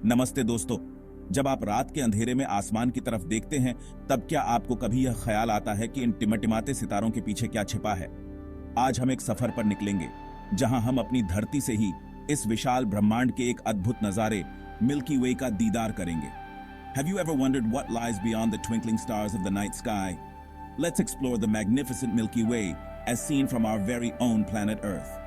नमस्ते दोस्तों। जब आप रात के अंधेरे में आसमान की तरफ देखते हैं, तब क्या आपको कभी यह ख्याल आता है कि इन टिमटिमाते सितारों के पीछे क्या छिपा है? आज हम एक सफर पर निकलेंगे, जहां हम अपनी धरती से ही इस विशाल ब्रह्मांड के एक अद्भुत नजारे मिल्की वे का दीदार करेंगे। Have you ever wondered what lies beyond the twinkling stars of the night sky? Let's explore the magnificent Milky Way as seen from our very own planet Earth.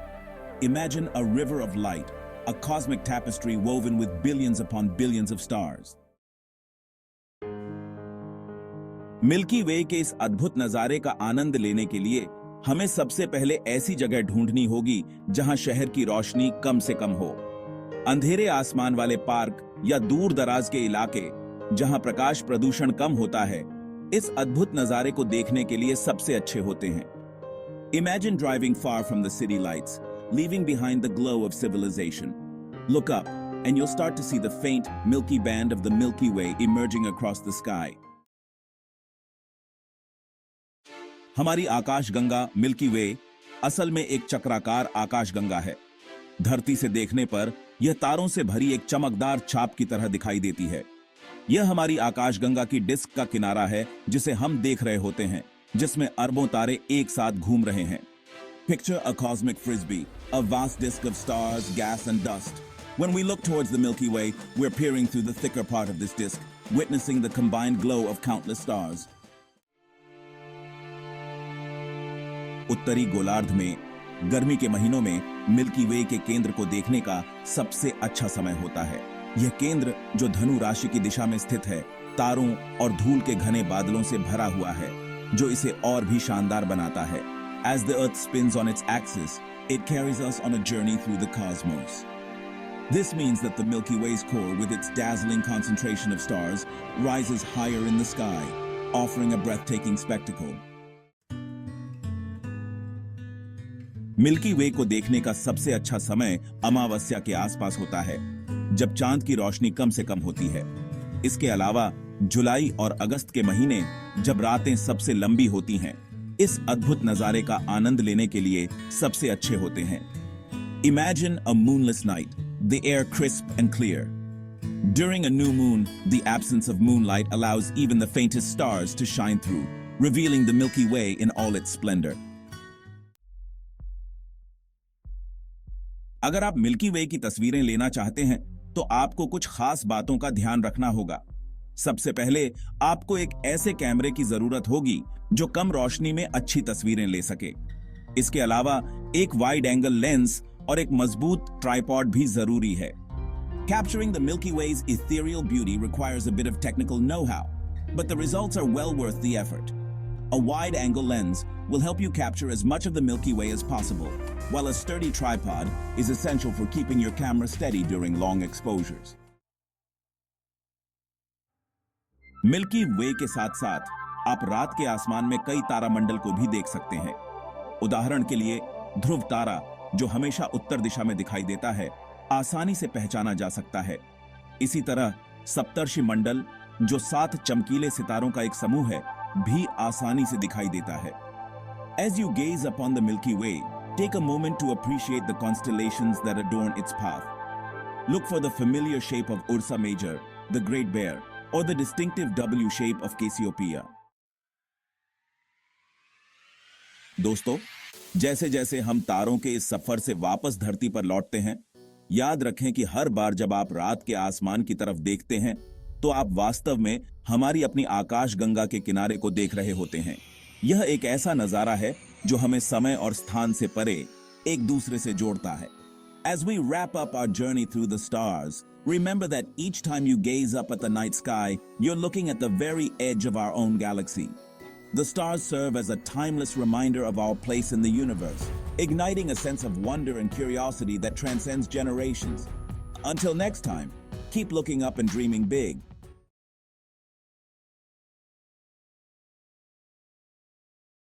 Imagine a river of light, a cosmic tapestry woven with billions upon billions of stars. Milky Way के इस अद्भुत नजारे का आनंद लेने के लिए हमें सबसे पहले ऐसी जगह ढूंढनी होगी जहां शहर की रोशनी कम से कम हो। अंधेरे आसमान वाले पार्क या दूर दराज के इलाके जहां प्रकाश प्रदूषण कम होता है, इस अद्भुत नजारे को देखने के लिए सबसे अच्छे होते हैं। Imagine driving far from the city lights, leaving behind the glow of civilization. Look up, and you'll start to see the faint, milky band of the Milky Way emerging across the sky. हमारी आकाशगंगा milky वे असल में एक चक्राकार आकाशगंगा है। धरती से देखने पर यह तारों से भरी एक चमकदार छाप की तरह दिखाई देती है। यह हमारी आकाशगंगा की डिस्क का किनारा है, जिसे हम देख रहे होते हैं, जिसमें अरबों तारे एक साथ घूम रहे हैं। Picture a cosmic frisbee, a vast disk of stars, gas and dust. When we look towards the Milky Way, we're peering through the thicker part of this disk, witnessing the combined glow of countless stars. उत्तरी गोलार्ध में गर्मी के महीनों में milky Way के केंद्र को देखने का सबसे अच्छा समय होता है। यह केंद्र, जो धनु राशि की दिशा में स्थित है, तारों और धूल के घने बादलों से भरा हुआ है, जो इसे और भी शानदार बनाता है। As the Earth spins on its axis, it carries us on a journey through the cosmos. This means that the Milky Way's core, with its dazzling concentration of stars, rises higher in the sky, offering a breathtaking spectacle. Milky Way को देखने का सबसे अच्छा समय अमावस्या के आसपास होता है, जब चांद की रोशनी कम से कम होती है। इसके अलावा जुलाई और अगस्त के महीने, जब रातें सबसे लंबी होती हैं, इस अद्भुत नजारे का आनंद लेने के लिए सबसे अच्छे होते हैं। Imagine a moonless night, the air crisp and clear. During a new moon, the absence of moonlight allows even the faintest stars to shine through, revealing the Milky Way in all its splendor. अगर आप milky वे की तस्वीरें लेना चाहते हैं, तो आपको कुछ खास बातों का ध्यान रखना होगा। सबसे पहले आपको एक ऐसे कैमरे की जरूरत होगी जो कम रोशनी में अच्छी तस्वीरें ले सके। इसके अलावा एक वाइड एंगल लेंस और एक मजबूत ट्राइपॉड भी जरूरी है। Capturing the Milky Way's ethereal beauty requires a bit of technical know-how, but the results are well worth the effort. A wide-angle lens will help you capture as much of the Milky Way as possible, while a sturdy tripod is essential for keeping your camera steady during long exposures. Milky Way के साथ-साथ आप रात के आसमान में कई तारामंडल को भी देख सकते हैं। उदाहरण के लिए ध्रुव तारा, जो हमेशा उत्तर दिशा में दिखाई देता है, आसानी से पहचाना जा सकता है। इसी तरह सप्तर्षि मंडल, जो 7 चमकीले सितारों का एक समूह है, भी आसानी से दिखाई देता है। As you gaze upon the Milky Way, take a moment to appreciate the constellations that adorn its path. Look for the familiar shape of Ursa Major, the Great Bear, or the distinctive W shape of Cassiopeia. दोस्तों, जैसे जैसे हम तारों के इस सफर से वापस धरती पर लौटते हैं, याद रखें कि हर बार जब आप रात के आसमान की तरफ देखते हैं, तो आप वास्तव में हमारी अपनी आकाशगंगा के किनारे को देख रहे होते हैं। यह एक ऐसा नजारा है जो हमें समय और स्थान से परे एक दूसरे से जोड़ता है। As we wrap up our journey through the stars, remember that each time you gaze up at the night sky, you're looking at the very edge of our own galaxy. The stars serve as a timeless reminder of our place in the universe, igniting a sense of wonder and curiosity that transcends generations. Until next time, keep looking up and dreaming big.